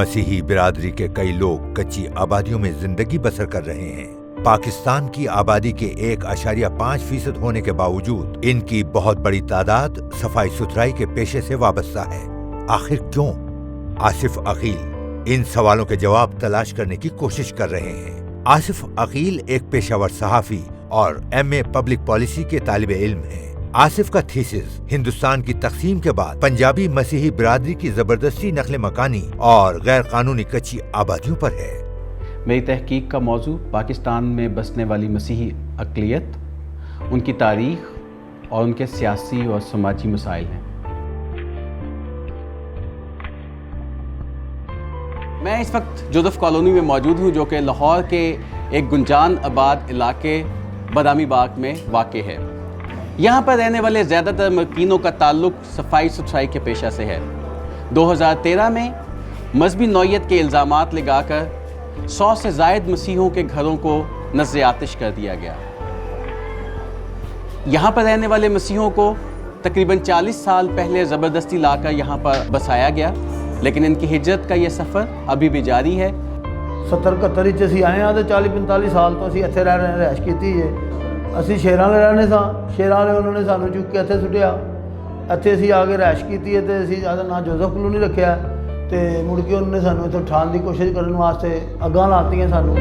मसीही बिरादरी के कई लोग कच्ची आबादियों में जिंदगी बसर कर रहे हैं। पाकिस्तान की आबादी के 1.5% होने के बावजूद इनकी बहुत बड़ी तादाद सफाई सुथराई के पेशे से वाबस्ता है। आखिर क्यों? आसिफ अकील इन सवालों के जवाब तलाश करने की कोशिश कर रहे हैं। आसिफ अकील एक पेशावर सहाफी और MA पब्लिक पॉलिसी के तालिबे इल्म हैं। आसिफ का थीसिस हिंदुस्तान की तकसीम के बाद पंजाबी मसीही बिरादरी की जबरदस्ती नकल मकानी और गैर कानूनी कच्ची आबादियों पर है। मेरी तहकीक का मौजू पाकिस्तान में बसने वाली मसीही अक़लियत, उनकी तारीख और उनके सियासी और समाजी मसाइल हैं। मैं इस वक्त जोसेफ कॉलोनी में मौजूद हूँ, जो कि लाहौर के एक गुंजान आबाद इलाके बादामी बाग में वाक़ है। यहाँ पर रहने वाले ज़्यादातर मकीनों का ताल्लुक सफाई सुथराई के पेशा से है। 2013 में मजहबी नौइयत के इल्ज़ामात लगाकर 100 से ज़ायद मसीहों के घरों को नज़्र आतिश कर दिया गया। यहाँ पर रहने वाले मसीहों को तकरीबन 40 साल पहले ज़बरदस्ती लाकर यहाँ पर बसाया गया, लेकिन इनकी हिजरत का ये सफ़र अभी भी जारी है। 70-71 असी आए हाँ तो 40-45 साल तो असी इत्थे रह रहे रहाइश की है। असी शेरां वाले रहने सा, शेरां वाले उन्होंने सानू चुक के इत्थे सुटिया, इत्थे असी आके रहाइश की है तो असी ज़्यादा ना जोसेफ कॉलोनी रखा तो मुड़ के उन्होंने सानू इत्थे उठाने की कोशिश करने वास्ते अग्गां लातियां सानू।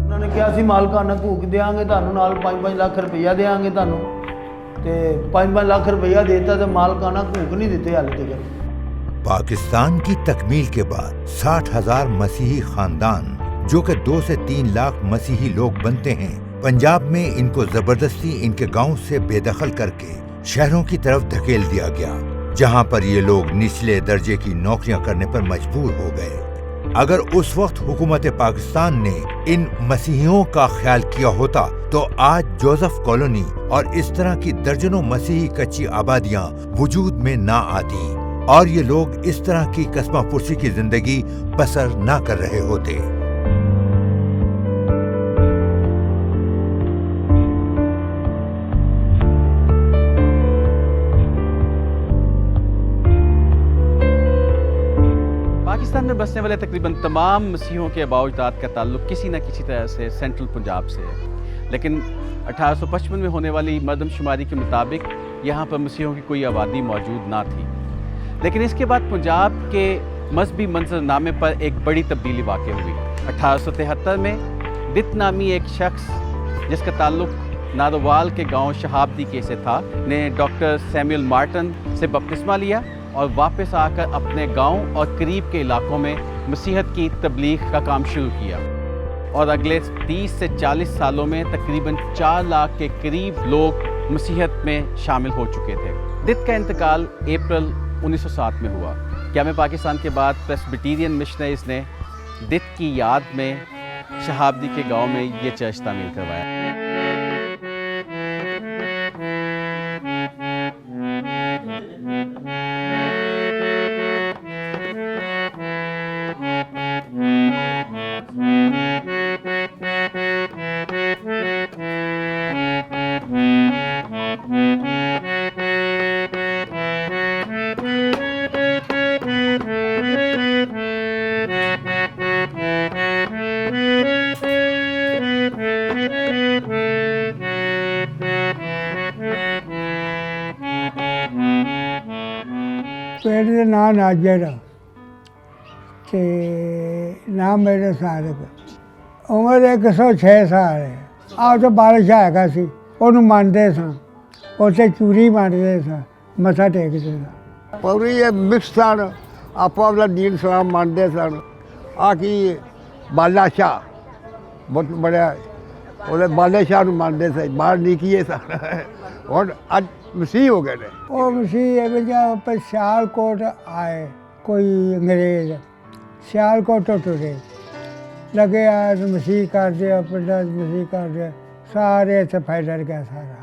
उन्होंने कहा असी मालकाना भूख देंगे तुहानू, नाल 5-5 लाख रुपया देंगे तुहानू, तो 5-5 लाख रुपया देता तो मालकाना भूख नहीं देते हाले तक। पाकिस्तान की तकमील के बाद 60,000 मसीही खानदान जो कि 2 से 3 लाख मसीही लोग बनते हैं, पंजाब में इनको जबरदस्ती इनके गांव से बेदखल करके शहरों की तरफ धकेल दिया गया, जहां पर ये लोग निचले दर्जे की नौकरियां करने पर मजबूर हो गए। अगर उस वक्त हुकूमत पाकिस्तान ने इन मसीहियों का ख्याल किया होता तो आज जोसेफ कॉलोनी और इस तरह की दर्जनों मसीही कच्ची आबादियां वजूद में ना आती और ये लोग इस तरह की कस्मा पुरसी की जिंदगी बसर ना कर रहे होते। पाकिस्तान में बसने वाले तकरीबन तमाम मसीहों के आबाओ-अजदाद का ताल्लुक किसी न किसी तरह से सेंट्रल पंजाब से है, लेकिन 1855 में होने वाली मरदमशुमारी के मुताबिक यहाँ पर मसीहों की कोई आबादी मौजूद ना थी। लेकिन इसके बाद पंजाब के मजहबी मंजरनामे पर एक बड़ी तब्दीली वाक़ हुई। 1873 में दित नामी एक शख्स जिसका ताल्लुक नारोवाल के गांव शहाबदी के से था ने डॉक्टर सैमुअल मार्टन से बपतिस्मा लिया और वापस आकर अपने गांव और करीब के इलाकों में मसीहत की तबलीग का काम शुरू किया और अगले 30 से 40 सालों में तकरीबन 4 लाख के करीब लोग मसीहत में शामिल हो चुके थे। दित का इंतकाल अप्रैल 1907 में हुआ। क्या में पाकिस्तान के बाद प्रेस्बिटेरियन मिशनरीज ने दित की याद में शहाबदी के गांव में ये चर्च तामीर करवाया। पेट का नाम नाजर ते नाम मेरे सारक, उम्र 106 साल है। आप तो बारिश हैगा सी, ਉਹਨੂੰ ਮੰਨਦੇ ਸਾਂ, ਉੱਥੇ ਚੂਰੀ ਮੰਨਦੇ ਸਾਂ, ਮੱਥਾ ਟੇਕਦੇ ਸਾਂ। ਪੂਰੀ ਇਹ ਮਿਕਸ ਸਨ, ਆਪੋ ਆਪਣਾ ਦੀਨ ਇਸਲਾਮ ਮੰਨਦੇ ਸਨ। ਆ ਕੀ ਬਾਲਾ ਸ਼ਾਹ ਬਹੁਤ ਬੜਾ, ਉਹਦੇ ਬਾਲੇ ਸ਼ਾਹ ਨੂੰ ਮੰਨਦੇ ਸੀ, ਬਾਹਰ ਨਿਕੀਏ ਸਨ। ਹੁਣ ਅੱਜ ਮਸੀਹ ਹੋ ਗਏ ਨੇ। ਉਹ ਮਸੀਹ ਵਿੱਚ ਸਿਆਲਕੋਟ ਆਏ ਕੋਈ ਅੰਗਰੇਜ਼, ਸਿਆਲਕੋਟ ਤੋਂ ਤੁਰੇ लगे आज मसीह कर दिया, पिंडा मसीह कर दिया, सारे इतने फैल गया सारा।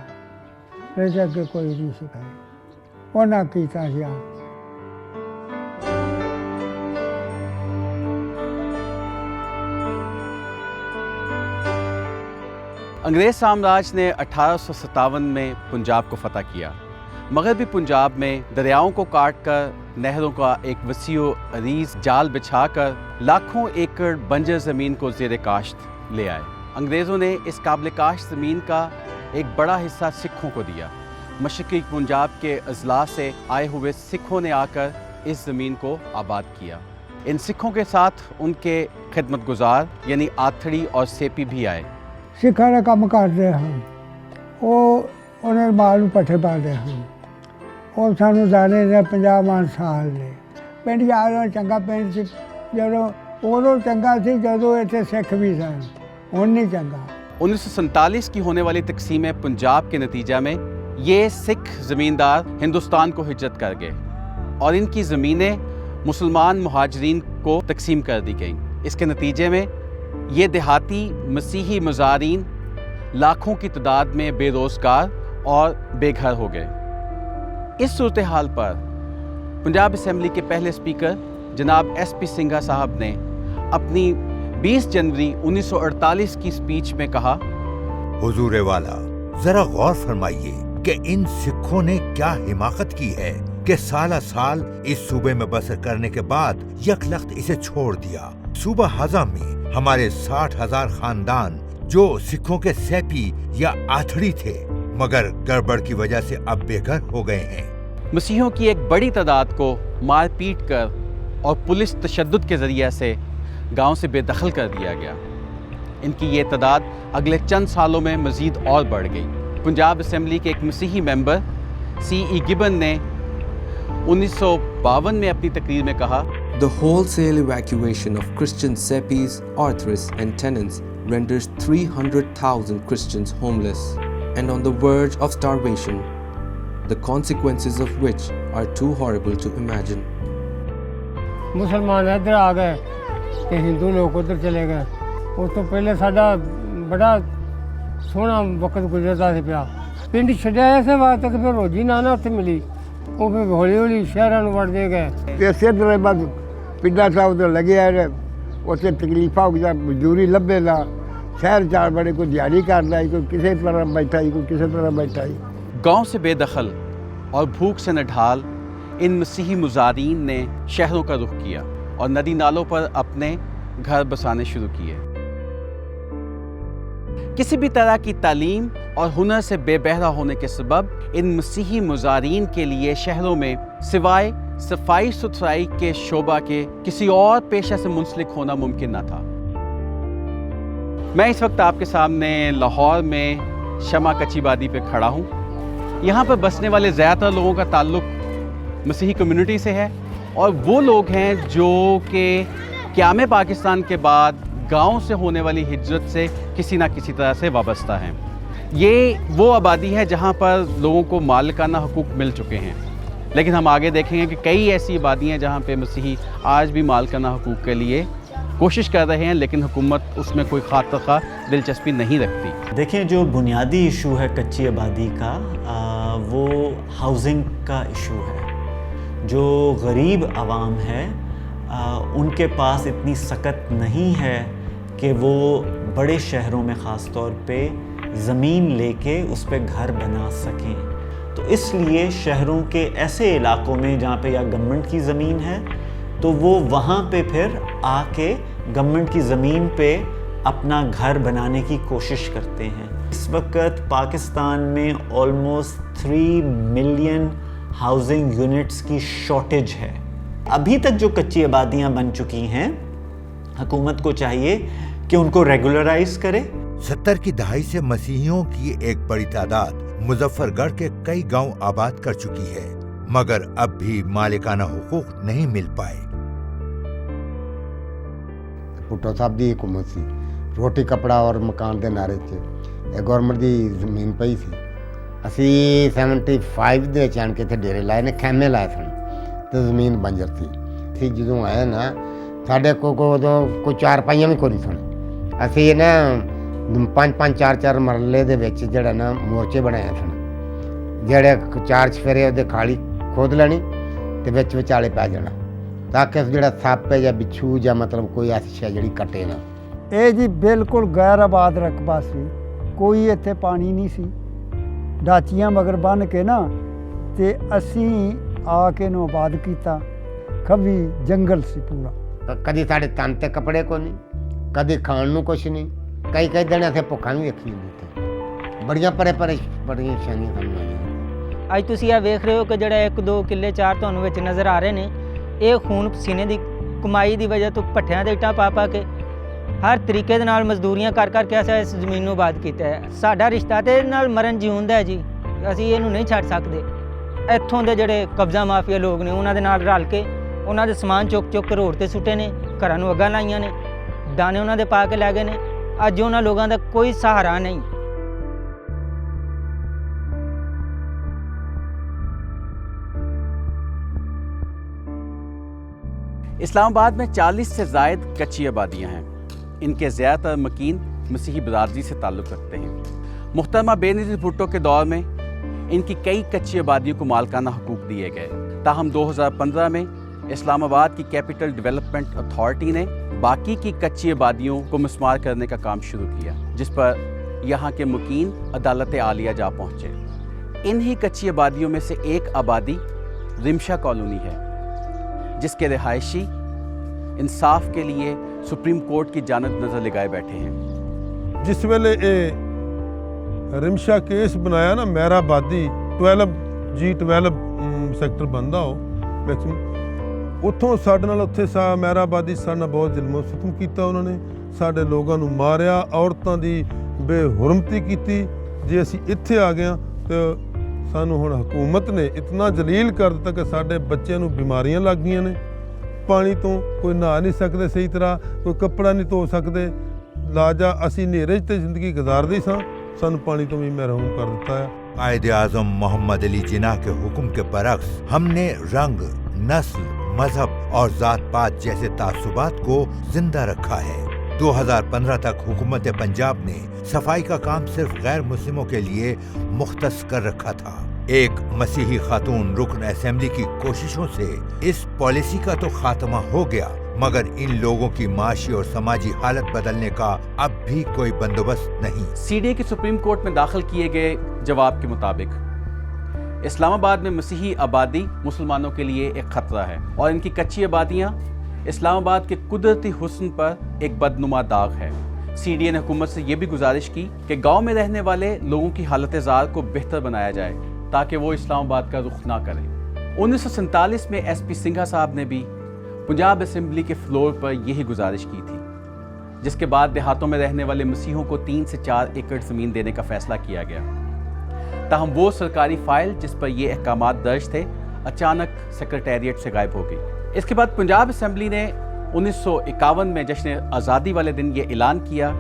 फिर अगे कोई नहीं सिखाई उन्हें किया गया। अंग्रेज़ साम्राज्य ने 1857 में पंजाब को फतह किया। मगरबी पंजाब में दरियाओं को काट कर नहरों का एक वसीओ अरीज जाल बिछाकर लाखों एकड़ बंजर ज़मीन को ज़ेर काश्त ले आए। अंग्रेज़ों ने इस काबिल काश्त ज़मीन का एक बड़ा हिस्सा सिखों को दिया। मशरक़ी पंजाब के अजला से आए हुए सिखों ने आकर इस ज़मीन को आबाद किया। इन सिखों के साथ उनके खिदमतगुजार यानी आथड़ी और सेपी भी आए। सिखा का काम करते हैं वो उन्हें मालूम पट्ठे पाते हैं और सानू जाने ने 50 मान साल ने पिंड यार चंगा पिंड से जो उदों चंगा सी जो इतने सिख भी सन हुण नहीं चंगा। 1947 की होने वाली तकसीम पंजाब के नतीजा में ये सिख ज़मींदार हिंदुस्तान को हिजरत कर गए और इनकी ज़मीनें मुसलमान मुहाजिरीन को तकसीम कर दी गईं। इसके नतीजे में ये देहाती मसीही मज़ारीन लाखों की तादाद में बेरोज़गार और बेघर हो गए। इस सूरत हाल पर पंजाब असम्बली के पहले स्पीकर जनाब SP सिंघा साहब ने अपनी 20 जनवरी 1948 की स्पीच में कहा, हुजूर वाला, जरा गौर फरमाइए कि इन सिखों ने क्या हिमाकत की है कि साला साल इस सूबे में बसर करने के बाद यकलख्त इसे छोड़ दिया। सूबा हज़म में हमारे 60,000 खानदान जो सिखों के सेपी या आथड़ी थे, मगर गड़बड़ की वजह से अब बेघर हो गए हैं। मसीहों की एक बड़ी तादाद को मार पीट कर और पुलिस तशद्दुद के जरिए से गांव से बेदखल कर दिया गया। इनकी ये तादाद अगले चंद सालों में मज़ीद और बढ़ गई। पंजाब असम्बली के एक मसीही मेंबर C.E. गिबन ने 1952 में अपनी तकरीर में कहा, The wholesale evacuation of Christian seppies, arthurists and tenants renders 300,000 Christians homeless and on the verge of starvation, the consequences of which are too horrible to imagine. मुसलमान इधर आ गए तो हिंदू लोग उधर चले गए। उस तो पहले साडा बड़ा सोहना वक्त गुजरता सी पिया। पिंड छड्या इस बात तक फिर रोजी ना उत्थे मिली, वो फिर हौली हौली शहरां नूं वड़दे गए। ਤੇ ਇਸੇ ਤਰ੍ਹਾਂ ਬਸ ਪਿੰਡਾਂ ਸਾਹਿਬ ਤੋਂ ਲੱਗਿਆ ਰਹੇ ਉੱਥੇ ਤਕਲੀਫਾਂ ਹੋ ਗਈਆਂ, ਮਜ਼ਦੂਰੀ ਲੱਭੇ ਨਾ, ਸ਼ਹਿਰ ਚਾਰ ਬੜੇ ਕੋਈ ਦਿਹਾੜੀ ਕਰਦਾ ਸੀ, ਕੋਈ ਕਿਸੇ ਤਰ੍ਹਾਂ ਬੈਠਾ ਸੀ, ਕੋਈ ਕਿਸੇ ਤਰ੍ਹਾਂ ਬੈਠਾ ਸੀ। गांव से बेदखल और भूख से नढाल इन मसीही मुजारीन ने शहरों का रुख किया और नदी नालों पर अपने घर बसाने शुरू किए। किसी भी तरह की तालीम और हुनर से बेबहरा होने के सबब इन मसीही मुजारीन के लिए शहरों में सिवाय सफाई सुथराई के शोबा के किसी और पेशा से मुंसलिक होना मुमकिन न था। मैं इस वक्त आपके सामने लाहौर में शमा कच्चीबादी पे खड़ा हूँ। यहाँ पर बसने वाले ज़्यादातर लोगों का ताल्लुक़ मसीही कम्युनिटी से है और वो लोग हैं जो कि क़याम पाकिस्तान के बाद गांव से होने वाली हिजरत से किसी ना किसी तरह से वाबस्ता हैं। ये वो आबादी है जहाँ पर लोगों को मालिकाना हकूक़ मिल चुके हैं, लेकिन हम आगे देखेंगे कि कई ऐसी आबादियाँ हैं जहाँ पे मसीही आज भी मालिकाना हकूक़ के लिए कोशिश कर रहे हैं, लेकिन हुकूमत उसमें कोई खातिर दिलचस्पी नहीं रखती। देखिए, जो बुनियादी इशू है कच्ची आबादी का, वो हाउसिंग का इशू है। जो गरीब आवाम है उनके पास इतनी सकत नहीं है कि वो बड़े शहरों में ख़ास तौर पे ज़मीन लेके उस पे घर बना सकें। तो इसलिए शहरों के ऐसे इलाकों में जहाँ पे या गवर्नमेंट की ज़मीन है तो वो वहाँ पे फिर आके गवर्नमेंट की ज़मीन पे अपना घर बनाने की कोशिश करते हैं। इस वक्त पाकिस्तान में ऑलमोस्ट 3 मिलियन हाउसिंग यूनिट्स की शॉर्टेज है। अभी तक जो कच्ची आबादियाँ बन चुकी हैं, हुकूमत को चाहिए कि उनको रेगुलराइज करे। 70 की दहाई से मसीहियों की एक बड़ी तादाद मुजफ्फरगढ़ के कई गांव आबाद कर चुकी है, मगर अब भी मालिकाना हुकूक नहीं मिल पाए। भुट्टो साहब की हुकूमत सी, रोटी कपड़ा और मकान के नारे च गवर्नमेंट की जमीन पई सी। असी 75 ਦੇ ਚਾਣ ਕੇ ਇੱਥੇ ਡੇਰੇ ਲਾਏ ਨੇ, ਖੈਮੇ ਲਾਏ ਸਨ ਤੇ ਜ਼ਮੀਨ ਬੰਜਰ ਸੀ। ਅਸੀਂ ਜਦੋਂ ਆਏ ਨਾ ਸਾਡੇ ਕੋਲ ਉਦੋਂ ਕੋਈ 4 ਪਾਈਆਂ ਵੀ ਕੋਈ ਨਹੀਂ ਸਨ। ਅਸੀਂ ਨਾ 5-5 4-4 ਮਰਲੇ ਦੇ ਵਿੱਚ ਜਿਹੜਾ ਨਾ ਮੋਰਚੇ ਬਣਾਏ ਸਨ, ਜਿਹੜੇ 4 ਚਫੇਰੇ ਉਹਦੇ ਖਾਲੀ ਖੋਦ ਲੈਣੀ ਤੇ ਵਿੱਚ ਵਿਚਾਲੇ ਪੈ ਜਾਣਾ ਤਾਂ ਕਿ ਜਿਹੜਾ ਸੱਪ ਹੈ ਜਾਂ ਬਿੱਛੂ ਜਾਂ ਮਤਲਬ ਕੋਈ ਐਸੀ ਸ਼ੈ ਜਿਹੜੀ ਕੱਟੇ ਨਾ। ਇਹ ਜੀ ਬਿਲਕੁਲ ਗੈਰ ਆਬਾਦ ਰਕਬਾ ਸੀ ਕੋਈ ਇੱਥੇ ਪਾਣੀ ਨਹੀਂ ਸੀ। ਡਾਚੀਆਂ ਮਗਰ ਬੰਨ੍ਹ ਕੇ ਨਾ ਤੇ ਅਸੀਂ ਆ ਕੇ ਇਹਨੂੰ ਆਬਾਦ ਕੀਤਾ। ਖੱਬੀ ਜੰਗਲ ਸੀ ਪੂਰਾ। कभी साढ़े तन ते कपड़े को नहीं, कभी खाण नूं कुछ नहीं, कई कई दिन असें भुੱਖਾਂ भी ਵੇਖੀ ਹੁੰਦੀ ਤੇ ਬੜੀਆਂ ਪਰੇਸ਼ਾਨੀਆਂ ਸਾਨੂੰ ਆਈਆਂ। ਅੱਜ ਤੁਸੀਂ ਇਹ ਵੇਖ ਰਹੇ ਹੋ ਕਿ ਜਿਹੜਾ 1-2 ਕਿੱਲੇ 4 ਤੁਹਾਨੂੰ ਵਿੱਚ ਨਜ਼ਰ ਆ ਰਹੇ ਨੇ, ਇਹ ਖੂਨ ਪਸੀਨੇ ਦੀ ਕਮਾਈ ਦੀ ਵਜ੍ਹਾ ਤੋਂ ਭੱਠਿਆਂ ਦੇ ਇੱਟਾਂ ਪਾ ਪਾ ਕੇ ਹਰ ਤਰੀਕੇ ਦੇ ਨਾਲ ਮਜ਼ਦੂਰੀਆਂ ਕਰ ਕਰਕੇ ਅਸੀਂ ਇਸ ਜ਼ਮੀਨ ਨੂੰ ਆਬਾਦ ਕੀਤਾ ਹੈ। ਸਾਡਾ ਰਿਸ਼ਤਾ ਤੇ ਨਾਲ ਮਰਨ ਜਿਉਣ ਦਾ ਹੈ ਜੀ, ਅਸੀਂ ਇਹਨੂੰ ਨਹੀਂ ਛੱਡ ਸਕਦੇ। ਇੱਥੋਂ ਦੇ ਜਿਹੜੇ ਕਬਜ਼ਾ ਮਾਫੀਆ ਲੋਕ ਨੇ ਉਹਨਾਂ ਦੇ ਨਾਲ ਰਲ ਕੇ ਉਹਨਾਂ ਦੇ ਸਮਾਨ ਚੁੱਕ ਚੁੱਕ ਕੇ ਰੋਡ ਤੇ ਸੁੱਟੇ ਨੇ, ਘਰਾਂ ਨੂੰ ਅੱਗਾਂ ਲਾਈਆਂ ਨੇ, ਦਾਣੇ ਉਹਨਾਂ ਦੇ ਪਾ ਕੇ ਲੈ ਗਏ ਨੇ। ਅੱਜ ਉਹਨਾਂ ਲੋਕਾਂ ਦਾ ਕੋਈ ਸਹਾਰਾ ਨਹੀਂ। इस्लामाबाद में 40 से ज़ायद कच्ची आबादियाँ हैं। इनके ज़्यादातर मकीन मसीही बरादरी से ताल्लुक़ रखते हैं। मुहतरमा बेनज़ीर भुट्टो के दौर में इनकी कई कच्ची आबादियों को मालकाना हुकूक दिए गए। ताहम 2015 में इस्लामाबाद की कैपिटल डेवलपमेंट अथॉरिटी ने बाकी की कच्ची आबादियों को मिसमार करने का काम शुरू किया, जिस पर यहाँ के मुकीन अदालत आलिया जा पहुँचे। इन्हीं कच्ची आबादियों में से एक आबादी रिमशा कॉलोनी है, जिसके रिहायशी इंसाफ के लिए सुप्रीम कोर्ट की जानब नज़र लगाए बैठे हैं। जिस वेले ये रिमशा केस बनाया ना, महराबादी 12G12 सैक्टर बनता हो मैक्सिमम, ਉੱਥੋਂ ਸਾਡੇ ਨਾਲ ਉੱਥੇ ਮਹਿਰਾਬਾਦੀ ਸਾਡੇ ਨਾਲ ਬਹੁਤ ਜ਼ੁਲਮ ਸਿਤਮ ਕੀਤਾ। ਉਹਨਾਂ ਨੇ ਸਾਡੇ ਲੋਕਾਂ ਨੂੰ ਮਾਰਿਆ, ਔਰਤਾਂ ਦੀ ਬੇਹੁਰਮਤੀ ਕੀਤੀ। ਜੇ ਅਸੀਂ ਇੱਥੇ ਆ ਗਏ ਤਾਂ ਸਾਨੂੰ ਹੁਣ ਹਕੂਮਤ ਨੇ ਇਤਨਾ ਜਲੀਲ ਕਰ ਦਿੱਤਾ ਕਿ ਸਾਡੇ ਬੱਚਿਆਂ ਨੂੰ ਬਿਮਾਰੀਆਂ ਲੱਗ ਗਈਆਂ ਨੇ। ਪਾਣੀ ਤੋਂ ਕੋਈ ਨਹਾ ਨਹੀਂ ਸਕਦੇ ਸਹੀ ਤਰ੍ਹਾਂ, ਕੋਈ ਕੱਪੜਾ ਨਹੀਂ ਧੋ ਸਕਦੇ। ਲਾਜਾ ਅਸੀਂ ਹਨੇਰੇ 'ਚ ਤੇ ਜ਼ਿੰਦਗੀ ਗੁਜ਼ਾਰਦੇ ਸਾਂ, ਸਾਨੂੰ ਪਾਣੀ ਤੋਂ ਵੀ ਮਹਿਰੂਮ ਕਰ ਦਿੱਤਾ ਹੈ। कायदे आज़म मोहम्मद अली जिन्नाह के हुक्म के बरक्स हमने रंग, नस्ल, मजहब और जात पात जैसे तासुबात को जिंदा रखा है। 2015 तक हुकूमत पंजाब ने सफाई का काम सिर्फ गैर मुस्लिमों के लिए मुख्तस कर रखा था। एक मसीही खातून रुकन असेंबली की कोशिशों से इस पॉलिसी का तो खात्मा हो गया, मगर इन लोगों की माशी और समाजी हालत बदलने का अब भी कोई बंदोबस्त नहीं। सीडीए की सुप्रीम कोर्ट में दाखिल किए गए जवाब के मुताबिक इस्लामाबाद में मसीही आबादी मुसलमानों के लिए एक खतरा है और इनकी कच्ची आबादियाँ इस्लामाबाद के कुदरती हुस्न पर एक बदनुमा दाग है। सीडीए ने हुकूमत से ये भी गुजारिश की कि गांव में रहने वाले लोगों की हालत ज़ार को बेहतर बनाया जाए ताकि वो इस्लामाबाद का रुख ना करें। 1947 में SP सिंघा साहब ने भी पंजाब असेंबली के फ्लोर पर यही गुजारिश की थी, जिसके बाद देहातों में रहने वाले मसीहों को 3 से 4 एकड़ ज़मीन देने का फैसला किया गया। ताहम वो सरकारी फाइल जिस पर ये अहकामात दर्ज थे अचानक सेक्रेटेरिएट से गायब हो गई। इसके बाद पंजाब असेंबली ने 1951 में जश्न आज़ादी वाले दिन ये ऐलान किया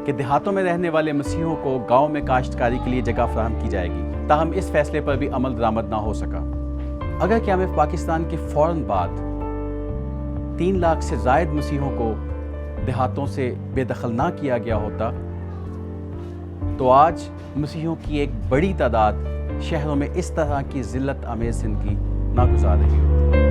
कि देहातों में रहने वाले मसीहों को गाँव में काश्तकारी के लिए जगह फराहम की जाएगी। ताहम इस फैसले पर भी अमल दरामद ना हो सका। अगर क़याम पाकिस्तान के फ़ौरन बाद 3 लाख से ज़ायद मसीहों को देहातों से बेदखल ना किया गया होता तो आज मसीहों की एक बड़ी तादाद शहरों में इस तरह की ज़िल्लत आमेज़ ज़िंदगी ना गुजार रही होती।